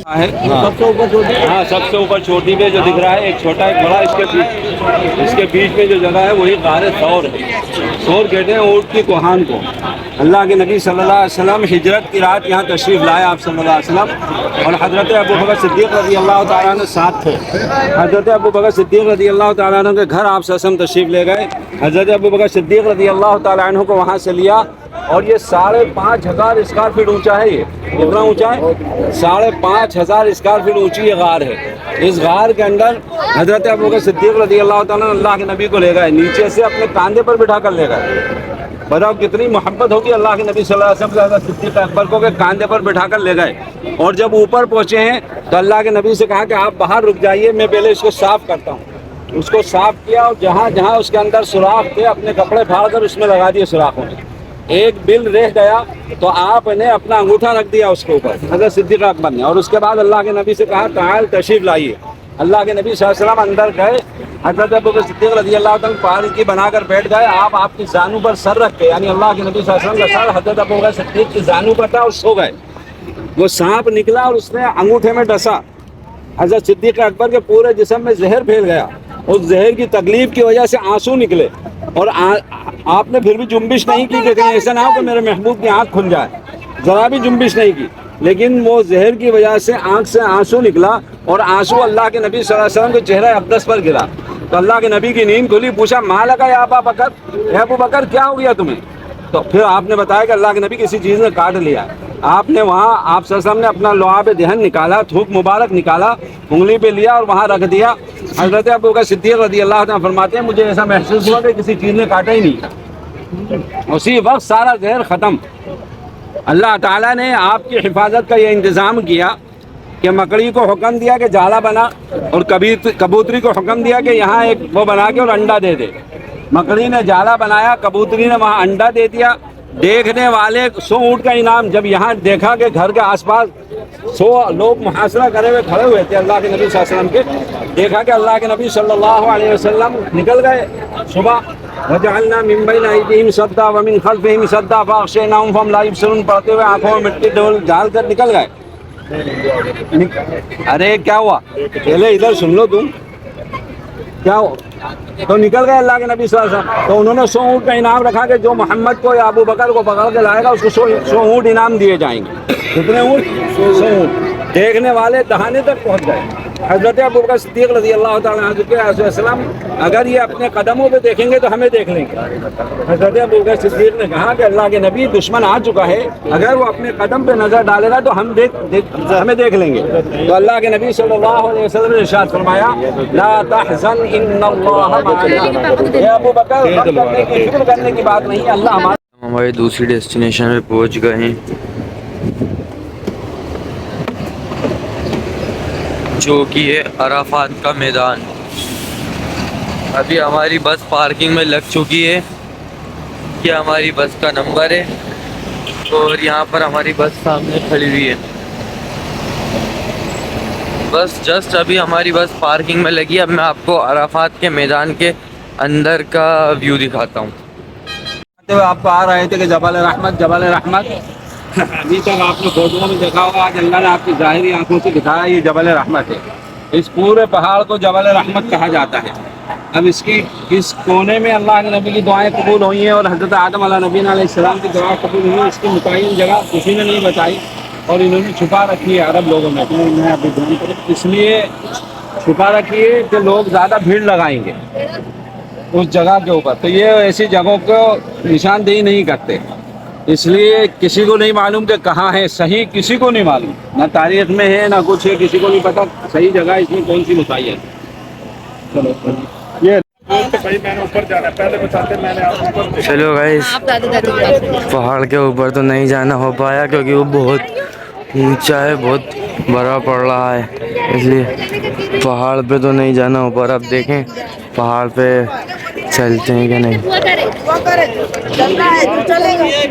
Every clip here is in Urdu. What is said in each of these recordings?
ہاں سب سے اوپر چوٹی پہ جو دکھ رہا ہے ایک چھوٹا ایک بڑا، اس کے بیچ میں جو جگہ ہے وہی غار ثور ہے۔ ثور کہتے ہیں اونٹ کی کوہان کو۔ اللہ کے نبی صلی اللہ علیہ وسلم ہجرت کی رات یہاں تشریف لائے آپ صلی اللہ علیہ وسلم، اور حضرت ابو بکر صدیق رضی اللہ تعالیٰ عنہ ساتھ تھے۔ حضرت ابو بکر صدیق رضی اللہ تعالیٰ عنہ کے گھر آپ صلی اللہ علیہ وسلم تشریف لے گئے۔ حضرت ابو بکر صدیق رضی اللہ تعالیٰ عنہ کو وہاں سے لیا، اور یہ 5,500 اسکوائر فٹ اونچا ہے۔ یہ کتنا اونچا ہے؟ 5,500 اسکوائر فٹ اونچی یہ غار ہے۔ اس غار کے اندر حضرت ابوبکر صدیق رضی اللہ تعالیٰ عنہ اللہ کے نبی کو لے گئے، نیچے سے اپنے کاندھے پر بٹھا کر لے گئے۔ بتاؤ کتنی محبت ہوگی اللہ کے نبی صلی اللہ علیہ وسلم سے حضرت صدیق اکبر کو کہ کاندھے پر بٹھا کر لے گئے۔ اور جب اوپر پہنچے ہیں تو اللہ کے نبی سے کہا کہ آپ باہر رک جائیے، میں پہلے اس کو صاف کرتا ہوں۔ اس کو صاف کیا، اور جہاں جہاں اس کے اندر سوراخ تھے اپنے کپڑے پھاڑ کر اس میں لگا دیے سوراخوں میں۔ ایک بل رہ گیا تو آپ نے اپنا انگوٹھا رکھ دیا اس کے اوپر حضرت صدیق اکبر نے، اور اس کے بعد اللہ کے نبی سے کہا تعال تشریف لائیے۔ اللہ کے نبی صلی اللہ علیہ وسلم اندر گئے، حضرت ابوبکر صدیق رضی اللہ تعالیٰ پالکی بنا کر بیٹھ گئے۔ آپ کی زانو پر سر رکھ کے، یعنی اللہ کے نبی صلی اللہ علیہ وسلم کا سر حضرت ابوبکر صدیق کی زانو پر تھا، اور سو گئے۔ وہ سانپ نکلا اور اس نے انگوٹھے میں ڈسا، حضرت صدیق اکبر کے پورے جسم میں زہر پھیل گیا۔ اس زہر کی تکلیف کی وجہ سے آنسو نکلے، اور آپ نے پھر بھی جنبش نہیں کی کہ کہیں ایسا نہ ہو کہ میرے محبوب کی آنکھ کھل جائے، ذرا بھی جنبش نہیں کی۔ لیکن وہ زہر کی وجہ سے آنکھ سے آنسو نکلا، اور آنسو اللہ کے نبی صلی اللہ علیہ وسلم کے چہرہ اقدس پر گرا۔ تو اللہ کے نبی کی نیند کھلی، پوچھا ما لکا یا ابا بکر، اے ابو بکر کیا ہو گیا تمہیں؟ تو پھر آپ نے بتایا کہ اللہ کے نبی کسی چیز نے کاٹ لیا۔ آپ نے وہاں آپ صلی اللہ علیہ وسلم نے اپنا لعاب دہن نکالا، تھوک مبارک نکالا، انگلی پہ لیا اور وہاں رکھ دیا۔ حضرت ابوبکر صدیق رضی اللہ عنہ فرماتے ہیں مجھے ایسا محسوس ہوا کہ کسی چیز نے کاٹا ہی نہیں۔ اسی وقت سارا زہر ختم۔ اللہ تعالیٰ نے آپ کی حفاظت کا یہ انتظام کیا کہ مکڑی کو حکم دیا کہ جالا بنا، اور کبوتری کو حکم دیا کہ یہاں ایک وہ بنا کے اور انڈا دے دے۔ مکڑی نے جالا بنایا، کبوتری نے وہاں انڈا دے دیا۔ دیکھنے والے 100 اونٹ کا انعام۔ جب یہاں دیکھا کہ گھر کے آس پاس 100 لوگ محاصرہ کرے ہوئے کھڑے ہوئے تھے اللہ کے نبی صلی اللہ علیہ وسلم کے، دیکھا کہ اللہ کے نبی صلی اللہ علیہ وسلم نکل گئے صبح، وَجَعَلْنَا مِن بَيْنِ أَيْدِيهِمْ سَدًّا وَمِن خَلْفِهِمْ سَدًّا فَأَغْشَيْنَاهُمْ فَهُمْ لَا يُبْصِرُونَ پڑھتے ہوئے آنکھوں میں مٹی ڈال کر نکل گئے۔ ارے کیا ہوا؟ پہلے ادھر سن لو تم، کیا ہو؟ تو نکل گئے اللہ کے نبی صلی اللہ علیہ وسلم۔ تو انہوں نے 100 اونٹ کا انعام رکھا کہ جو محمد کو یا ابو بکر کو پکڑ کے لائے گا اس کو 100 اونٹ انعام دیے جائیں گے۔ کتنے اونٹ؟ 100 اونٹ۔ دیکھنے والے دہانے تک پہنچ گئے۔ حضرت ابو بکر صدیق رضی اللہ تعالیٰ عنہ کے وسلم اگر یہ اپنے قدموں پہ دیکھیں گے تو ہمیں دیکھ لیں گے۔ حضرت ابو بکر صدیق نے کہا کہ اللہ کے نبی دشمن آ چکا ہے، اگر وہ اپنے قدم پہ نظر ڈالے گا تو ہمیں دیکھ لیں گے۔ تو اللہ کے نبی صلی اللہ علیہ وسلم نے ارشاد فرمایا لا تحزن ان اللہ معنا۔ اے ابو بکر غم کرنے کی، فکر کرنے کی بات نہیں، اللہ ہماری دوسری ڈیسٹینیشن پہ پہنچ گئے ہیں، جو کہ ہے عرفات کا میدان۔ ابھی ہماری بس پارکنگ میں لگ چکی ہے، یہ ہماری بس کا نمبر ہے، اور یہاں پر ہماری بس سامنے کھڑی ہوئی ہے۔ بس جسٹ ابھی ہماری بس پارکنگ میں لگی ہے۔ اب میں آپ کو عرفات کے میدان کے اندر کا ویو دکھاتا ہوں۔ آپ کو آ رہے تھے کہ جبل رحمت، جبل رحمت ابھی تک آپ نے فوٹو میں دیکھا ہوگا، آج اللہ نے آپ کی ظاہری آنکھوں سے دکھایا یہ جبل رحمت ہے۔ اس پورے پہاڑ کو جبل رحمت کہا جاتا ہے۔ اب اس کونے میں اللہ کے نبی کی دعائیں قبول ہوئی ہیں، اور حضرت آدم علیہ نبینا علیہ السلام کی دعا قبول ہوئی ہیں۔ اس کی متعین جگہ کسی نے نہیں بتائی، اور انہوں نے چھپا رکھی ہے عرب لوگوں میں، میں ابھی اس لیے چھپا رکھی ہے کہ لوگ زیادہ بھیڑ لگائیں گے اس جگہ کے اوپر، تو یہ ایسی جگہوں کو نشاندہی نہیں کرتے، اس لیے کسی کو نہیں معلوم کہ کہاں ہے صحیح، کسی کو نہیں معلوم، نہ تاریخ میں ہے نہ کچھ ہے، کسی کو نہیں پتا صحیح جگہ اس میں کون سی متعین ہے۔ چلو یہ چلو گائز، پہاڑ کے اوپر تو نہیں جانا ہو پایا کیونکہ وہ بہت اونچا ہے، بہت بڑا پڑ رہا ہے، اس لیے پہاڑ پہ تو نہیں جانا ہو پا رہا۔ اب دیکھیں پہاڑ پہ چلتے ہیں کہ نہیں۔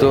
2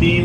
3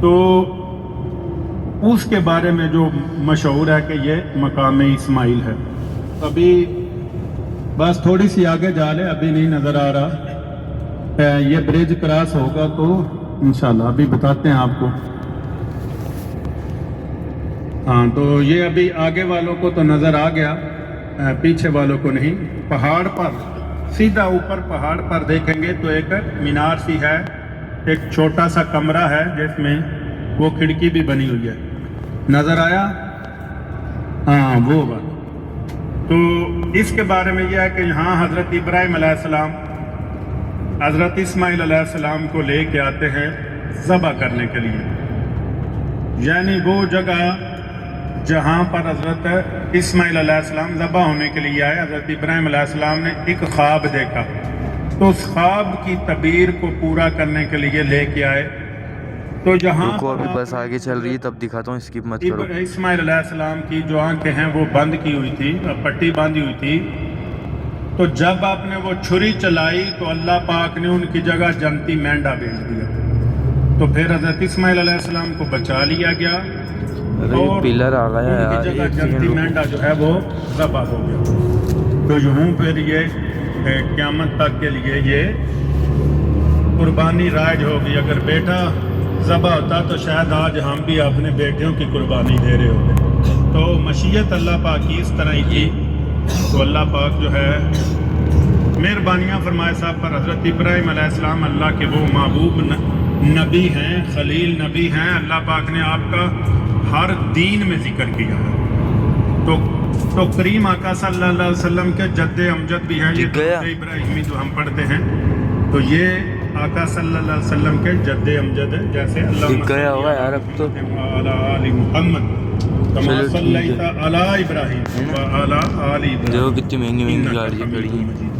تو اس کے بارے میں جو مشہور ہے کہ یہ مقام اسماعیل ہے. ابھی بس تھوڑی سی آگے جا لے, ابھی نہیں نظر آ رہا, یہ برج کراس ہوگا تو انشاءاللہ ابھی بتاتے ہیں آپ کو. ہاں تو یہ ابھی آگے والوں کو تو نظر آ گیا, پیچھے والوں کو نہیں. پہاڑ پر سیدھا اوپر پہاڑ پر دیکھیں گے تو ایک مینار سی ہے, ایک چھوٹا سا کمرہ ہے جس میں وہ کھڑکی بھی بنی ہوئی ہے, نظر آیا؟ ہاں وہ بات. تو اس کے بارے میں یہ ہے کہ یہاں حضرت ابراہیم علیہ السلام حضرت اسماعیل علیہ السلام کو لے کے آتے ہیں ذبح کرنے کے لیے. یعنی وہ جگہ جہاں پر حضرت اسماعیل علیہ السلام ذبح ہونے کے لیے آئے, حضرت ابراہیم علیہ السلام نے ایک خواب دیکھا, تو اس خواب کی تعبیر کو پورا کرنے کے لیے لے کے آئے. تو جہاں کو ابھی بس آگے چل رہی ہے تب دکھاتا ہوں, اسکپ مت کرو. اسماعیل علیہ السلام کی جو آنکھیں ہیں وہ بند کی ہوئی تھی, پٹی باندھی ہوئی تھی. تو جب آپ نے وہ چھری چلائی تو اللہ پاک نے ان کی جگہ جنتی مینڈا بھیج دیا. تو پھر حضرت اسماعیل علیہ السلام کو بچا لیا گیا اور پلر آ گیا ان کی جگہ جنتی مینڈا جو ہے وہ ذبح ہو گیا. تو یوں پھر یہ قیامت تک کے لیے یہ قربانی رائج ہوگی. اگر بیٹا ذبح ہوتا تو شاید آج ہم بھی اپنے بیٹیوں کی قربانی دے رہے ہوتے. تو مشیت اللہ پاک کی اس طرح ہی تھی. تو اللہ پاک جو ہے مہربانیاں فرمائے صاحب پر. حضرت ابراہیم علیہ السلام اللہ کے وہ محبوب نبی ہیں, خلیل نبی ہیں. اللہ پاک نے آپ کا ہر دین میں ذکر کیا ہے. تو کریم آقا صلی اللہ علیہ وسلم کے جد امجد بھی ہیں, یہ درود ابراہیمی جو ہم پڑھتے ہیں, تو یہ آقا صلی اللہ علیہ وسلم کے جد امجد ہے. جیسے اللہ گیا ہوا یار اب تو علی محمد کما صلیت علی ابراہیم وعلی آل ابراہیم. دیکھو کتنی مہنگی مہنگی گاڑیاں کھڑی ہیں,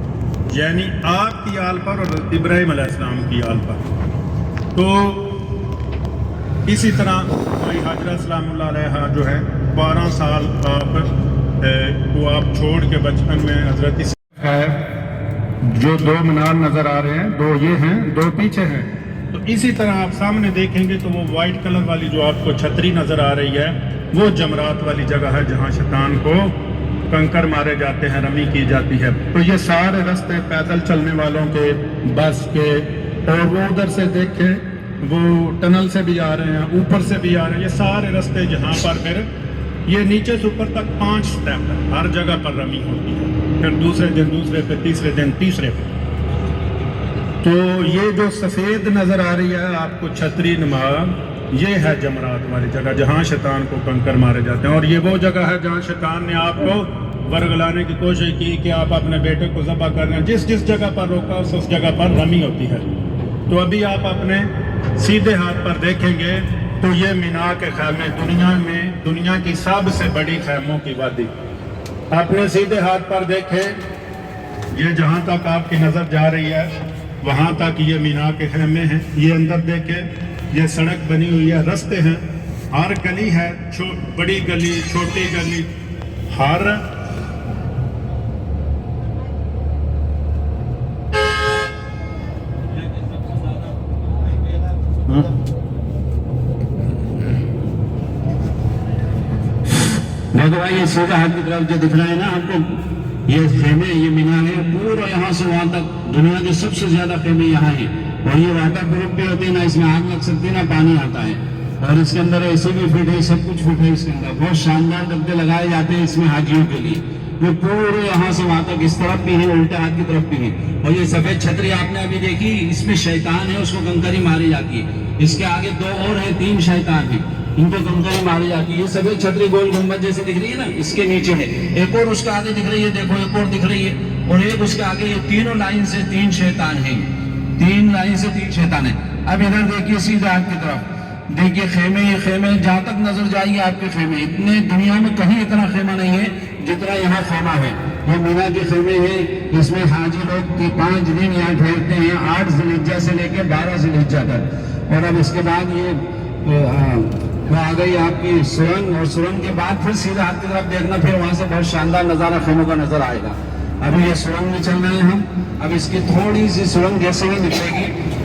یعنی آپ کی آل پر اور ابراہیم علیہ السلام کی آل پر. تو اسی طرح حاجرہ سلام اللہ علیہ جو ہے 12 سال آپ چھوڑ کے بچپن میں حضرت ہے. جو 2 مینار نظر آ رہے ہیں, 2 یہ ہیں, 2 پیچھے ہیں. تو اسی طرح آپ سامنے دیکھیں گے تو وہ وائٹ کلر والی جو آپ کو چھتری نظر آ رہی ہے وہ جمرات والی جگہ ہے جہاں شیطان کو کنکر مارے جاتے ہیں, رمی کی جاتی ہے. تو یہ سارے راستے پیدل چلنے والوں کے, بس کے, اور وہ ادھر سے دیکھیں وہ ٹنل سے بھی آ رہے ہیں, اوپر سے بھی آ رہے ہیں. یہ سارے راستے جہاں پر پھر یہ نیچے سے اوپر تک 5 سٹیپ ہے, ہر جگہ پر رمی ہوتی ہے. پھر دوسرے دن دوسرے پہ, تیسرے دن تیسرے پہ. تو یہ جو سفید نظر آ رہی ہے آپ کو چھتری نما, یہ ہے جمرات والی جگہ جہاں شیطان کو کنکر مارے جاتے ہیں. اور یہ وہ جگہ ہے جہاں شیطان نے آپ کو ورگلانے کی کوشش کی کہ آپ اپنے بیٹے کو ذبح کرنے, جس جس جگہ پر روکا اس جگہ پر رمی ہوتی ہے. تو ابھی آپ اپنے سیدھے ہاتھ پر دیکھیں گے تو یہ مینا کے خیمے, دنیا کی سب سے بڑی خیموں کی وادی. اپنے سیدھے ہاتھ پر دیکھیں, یہ جہاں تک آپ کی نظر جا رہی ہے وہاں تک یہ مینا کے خیمے ہیں. یہ اندر دیکھیں, یہ سڑک بنی ہوئی ہے, رستے ہیں, ہر گلی ہے, بڑی گلی چھوٹی گلی, ہر دیکھو بھائی یہ سیدھا ہاتھ کی طرف جو دکھ رہا ہے نا آپ کو, یہ خیمے, یہ مینار ہے پورا یہاں سے وہاں تک. دنیا کے سب سے زیادہ خیمے یہاں ہیں. اور یہ واٹر پروف بھی ہوتے ہیں, نہ اس میں آگ لگ سکتی نہ پانی آتا ہے. اور اس کے اندر اے سی بھی فٹ ہے, سب کچھ فٹ ہے اس کے اندر. بہت شاندار ڈبے لگائے جاتے ہیں اس میں حاجیوں کے لیے. یہ پورے یہاں سے وہاں تک اس طرف بھی ہے, الٹے ہاتھ کی طرف بھی ہے. اور یہ سفید چھتری آپ نے ابھی دیکھی, اس میں شیطان ہے, اس کو کنکری ماری جاتی ہے. اس کے آگے 2 اور ہیں, 3 شیطان ہیں, ان کو کنکری ماری جاتی ہے. یہ سفید چھتری گول گنبد جیسے دکھ رہی ہے نا, اس کے نیچے ہے ایک اور, اس کے آگے دکھ رہی ہے, دیکھو ایک اور دکھ رہی ہے, اور ایک اس کے آگے. یہ تینوں لائن سے 3 شیطان ہیں, 3 لائن سے 3 شیطان ہیں. اب ادھر دیکھیے سیدھے ہاتھ کی طرف دیکھیے خیمے, یہ خیمے جہاں تک نظر جائیے آپ کے خیمے, اتنے دنیا میں کہیں اتنا خیمہ نہیں ہے جتنا یہاں خیمہ ہے. یہ مینا کے خیمے ہیں, اس میں حاجی لوگ 5 دن یہاں ٹھہرتے ہیں, 8 ذی الحجہ سے لے کے 12 ذی الحجہ تک. اور اب اس کے بعد یہ آ گئی آپ کی سرنگ, اور سرنگ کے بعد پھر سیدھے ہاتھ کی طرف دیکھنا, پھر وہاں سے بہت شاندار نظارہ خیموں کا نظر آئے گا. ابھی یہ سرنگ میں چل رہے ہیں ہم. اب اس کی تھوڑی سی سرنگ جیسے ہی نکلے گی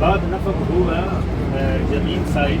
بعد نفق هو جميل سعيد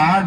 8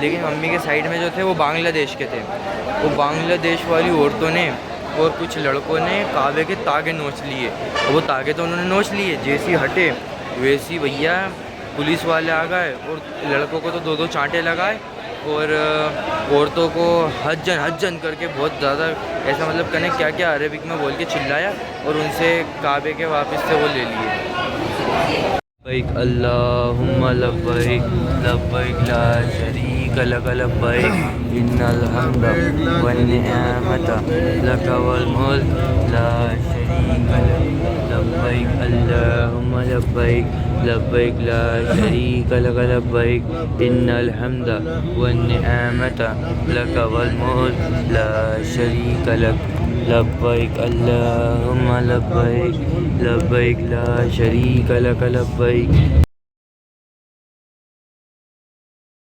لیکن ممی کے سائڈ میں جو تھے وہ بنگلہ دیش کے تھے. وہ بنگلہ دیش والی عورتوں نے اور کچھ لڑکوں نے کعبے کے تاگے نوچ لیے. وہ تاگے تو انہوں نے نوچ لیے, جیسی ہٹے ویسی بھیا پولیس والے آ گئے اور لڑکوں کو تو 2 چانٹے لگائے اور عورتوں کو حجن کر کے بہت زیادہ ایسا مطلب کہنے کیا کیا عربک میں بول کے چلایا اور ان سے کعبے کے واپس سے وہ لے لیے. لبیک اللہم لبیک لبیک لا شریک لک لبیک ان الحمد والنعمت لک والملک لا شریک لک لبیک اللہم لبیک لبیک لا شریک لک لبیک ان الحمد والنعمت لک والملک لا شریک لک لبیک اللہم لبیک لبیک لا شریک لک لبیک.